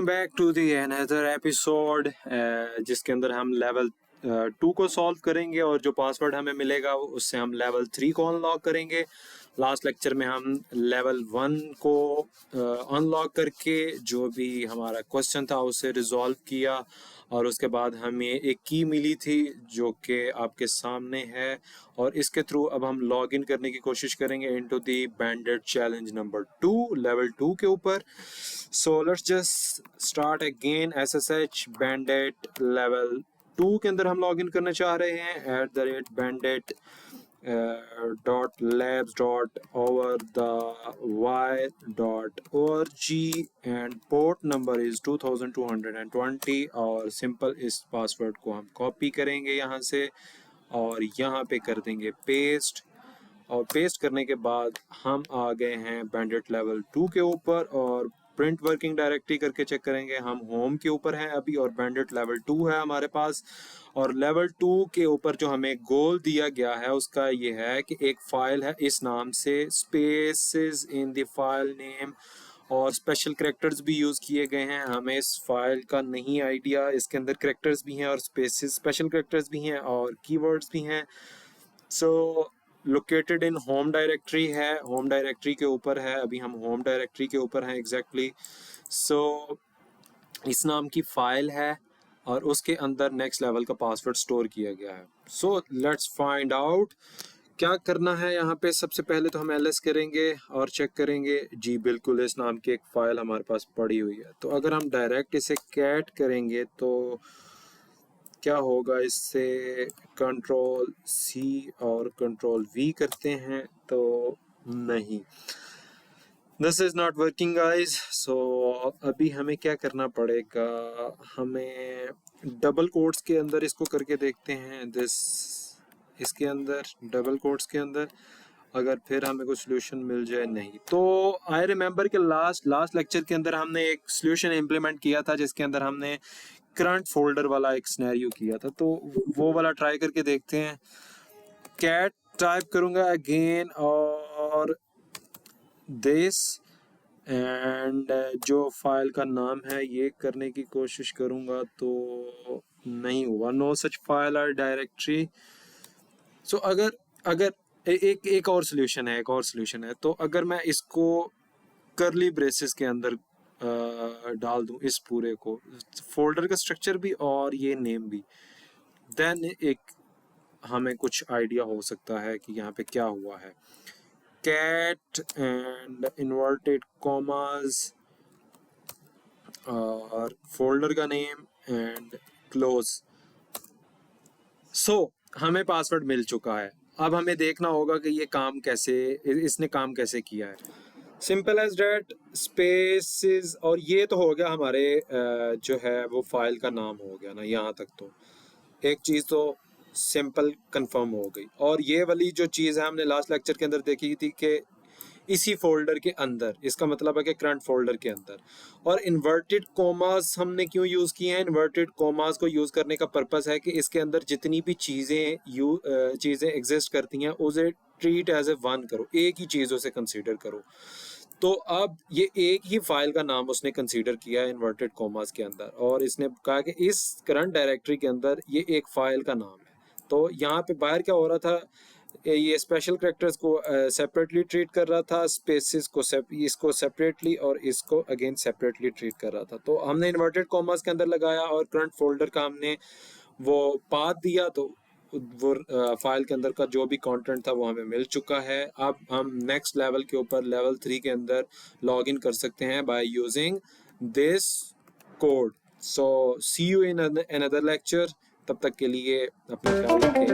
Back to the another episode जिसके अंदर हम लेवल 2 को सॉल्व करेंगे और जो पासवर्ड हमें मिलेगा उससे हम लेवल 3 को अनलॉक करेंगे। लास्ट लेक्चर में हम लेवल 1 को अनलॉक करके जो भी हमारा क्वेश्चन था उसे रिजॉल्व किया और उसके बाद हमें एक की मिली थी जो कि आपके सामने है और इसके थ्रू अब हम लॉग इन करने की कोशिश करेंगे into the banded challenge number 2 level 2 के ऊपर। So let's just start again SSH banded level 2 के अंदर हम लॉग इन करना चाह रहे हैं @bandit .labs.over.the.wire.org and port number is 2220 और सिंपल इस पासवर्ड को हम कॉपी करेंगे यहाँ से और यहाँ पे कर देंगे पेस्ट और पेस्ट करने के बाद हम आ गए हैं बैंडेड लेवल 2 के ऊपर और प्रिंट वर्किंग डायरेक्टरी करके चेक करेंगे। हम होम के ऊपर हैं अभी और बैंडेड लेवल 2 है हमारे पास और लेवल 2 के ऊपर जो हमें गोल दिया गया है उसका ये है कि एक फाइल है इस नाम से, spaces in the file name और स्पेशल कैरेक्टर्स भी यूज़ किए गए हैं। हमें इस फाइल का नहीं आइडिया, इसके अंदर कैरेक्टर्स भी हैं और स्पेसेस स्पेशल कैरेक्टर्स भी हैं और कीवर्ड्स भी हैं। सो लोकेटेड इन होम डायरेक्टरी है, होम डायरेक्टरी के ऊपर है, अभी हम होम डायरेक्टरी के ऊपर हैं एग्जैक्टली। सो इस नाम की फाइल है और उसके अंदर नेक्स्ट लेवल का पासवर्ड स्टोर किया गया है। सो लेट्स फाइंड आउट क्या करना है। यहाँ पे सबसे पहले तो हम ls करेंगे और चेक करेंगे जी बिल्कुल इस नाम की एक फ़ाइल हमारे पास पड़ी हुई है। तो अगर हम डायरेक्ट इसे कैट करेंगे तो क्या होगा, इससे Ctrl+C और Ctrl+V करते हैं तो नहीं, this is not working guys. So अभी हमें क्या करना पड़ेगा, हमें डबल कोट्स के अंदर इसको करके देखते हैं दिस, इसके अंदर डबल कोट्स के अंदर अगर फिर हमें कोई सोल्यूशन मिल जाए। नहीं तो आई रिमेम्बर कि लास्ट लेक्चर के अंदर हमने एक सोल्यूशन इम्प्लीमेंट किया था जिसके अंदर हमने करंट फोल्डर वाला एक सिनेरियो किया था, तो वो वाला ट्राई करके देखते हैं। कैट टाइप करूँगा अगेन और दिस एंड जो फाइल का नाम है ये करने की कोशिश करूँगा तो नहीं हुआ, नो सच फाइल और डायरेक्टरी। सो अगर एक और सोल्यूशन है, एक और सोल्यूशन है। तो अगर मैं इसको करली ब्रेसेस के अंदर डाल दूं इस पूरे को, फोल्डर का स्ट्रक्चर भी और ये नेम भी, देन एक हमें कुछ आइडिया हो सकता है कि यहाँ पे क्या हुआ है। कैट एंड इन्वर्टेड कॉमास और फोल्डर का नेम एंड क्लोज। सो हमें पासवर्ड मिल चुका है। अब हमें देखना होगा कि ये काम कैसे, इसने काम कैसे किया है। सिंपल एज डैट स्पेसेस और ये तो हो गया हमारे जो है वो फाइल का नाम हो गया ना, यहाँ तक तो एक चीज़ तो सिंपल कंफर्म हो गई। और ये वाली जो चीज़ है हमने लास्ट लेक्चर के अंदर देखी थी कि इसी फोल्डर के अंदर, इसका मतलब है कि करंट फोल्डर के अंदर। और इन्वर्टेड कोमास हमने क्यों यूज़ किए हैं, इन्वर्टेड कोमास को यूज़ करने का पर्पस है कि इसके अंदर जितनी भी चीज़ें एग्जिस्ट करती हैं उसे ट्रीट एज ए वन करो, एक ही चीज़ उसे कंसीडर करो। तो अब ये एक ही फाइल का नाम उसने कंसीडर किया है इन्वर्टेड कोमास के अंदर और इसने कहा कि इस करंट डायरेक्टरी के अंदर ये एक फाइल का नाम है। तो यहाँ पे बाहर क्या हो रहा था, ये स्पेशल कैरेक्टर्स को सेपरेटली ट्रीट कर रहा था, स्पेसेस को इसको सेपरेटली और इसको अगेन सेपरेटली ट्रीट कर रहा था। तो हमने इन्वर्टेड कॉमास के अंदर लगाया और करंट फोल्डर का हमने वो पाथ दिया, तो वो फाइल के अंदर का जो भी कंटेंट था वो हमें मिल चुका है। अब हम नेक्स्ट लेवल के ऊपर लेवल 3 के अंदर लॉग इन कर सकते हैं by using this code. So see you in another lecture, तब तक के लिए अपना ख्याल रखें।